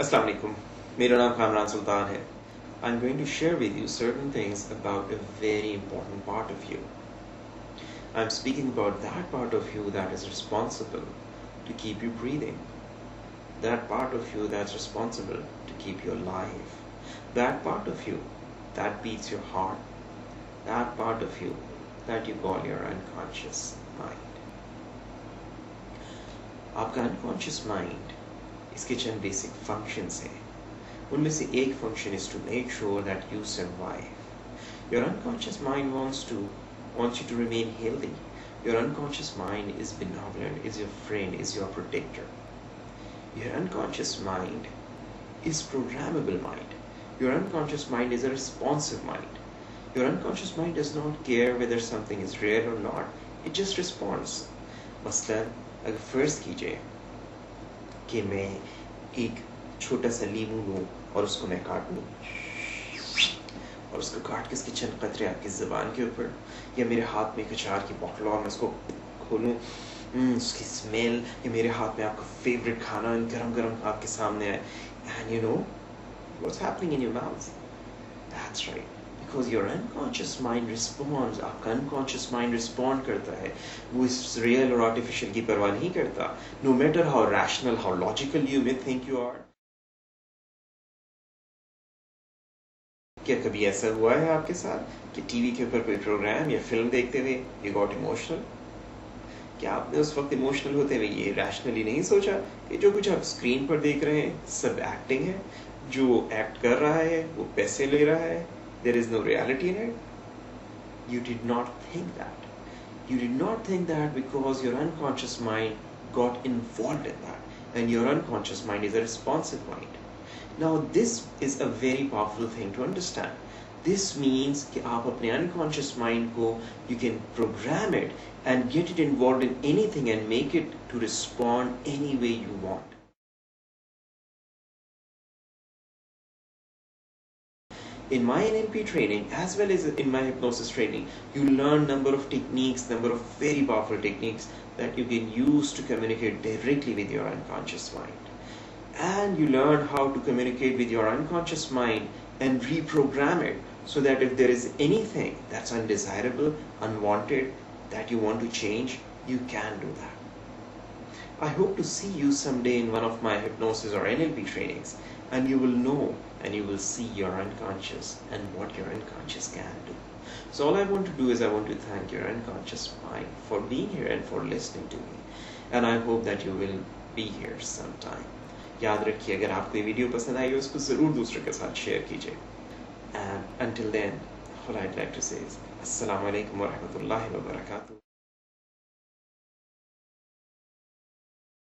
Assalamu alaikum. मेरा नाम Kamran Sultan है. I'm going to share with you certain things about a very important part of you. I'm speaking about that part of you that is responsible to keep you breathing. That part of you that's responsible to keep you alive. That part of you that beats your heart. That part of you that you call your unconscious mind. आपका unconscious mind इसके चंद basic functions हैं. उनमें से एक function is to make sure that you survive. Your unconscious mind wants you to remain healthy. Your unconscious mind is benevolent, is your friend, is your protector. Your unconscious mind is programmable mind. Your unconscious mind is a responsive mind. Your unconscious mind does not care whether something is real or not. It just responds. मसलन अगर फर्ज कीजिए कि मैं एक छोटा सा लीमू लूँ और उसको मैं काट लूँ और उसको काट के इसके चंद कतरे आपकी ज़बान के ऊपर या मेरे हाथ में एक अचार की बोतल और मैं उसको खोलूँ, उसकी स्मेल या मेरे हाथ में आपका फेवरेट खाना गरम गरम आपके सामने आए, and you know what's happening in your mouth. That's right. Because your unconscious mind responds. आपका unconscious mind respond करता है. वो इस real और artificial की परवाह नहीं करता. No matter how rational, how logical you may think you are. क्या कभी ऐसा हुआ है आपके साथ कि टीवी के ऊपर कोई प्रोग्राम या फिल्म देखते हुए you got emotional? क्या आपने उस वक्त इमोशनल होते हुए ये रैशनली नहीं सोचा कि जो कुछ आप स्क्रीन पर देख रहे हैं सब एक्टिंग है, जो एक्ट कर रहा है वो पैसे ले रहा है, there is no reality in it? You did not think that. You did not think that because your unconscious mind got involved in that, and your unconscious mind is a responsive mind. Now this is a very powerful thing to understand. This means कि आप अपने unconscious mind को you can program it and get it involved in anything and make it to respond any way you want. In my NLP training as well as in my hypnosis training, you learn number of techniques, number of very powerful techniques that you can use to communicate directly with your unconscious mind. And you learn how to communicate with your unconscious mind and reprogram it so that if there is anything that's undesirable, unwanted, that you want to change, you can do that. I hope to see you someday in one of my hypnosis or NLP trainings, and you will know and you will see your unconscious and what your unconscious can do. So all I want to do is I want to thank your unconscious mind for being here and for listening to me. And I hope that you will be here sometime. याद रखिए अगर आपको ये video पसंद आई हो उसको ज़रूर दूसरों के साथ शेयर कीजिए. And until then, all I'd like to say is Assalamu alaikum wa rahmatullahi wa barakatuh.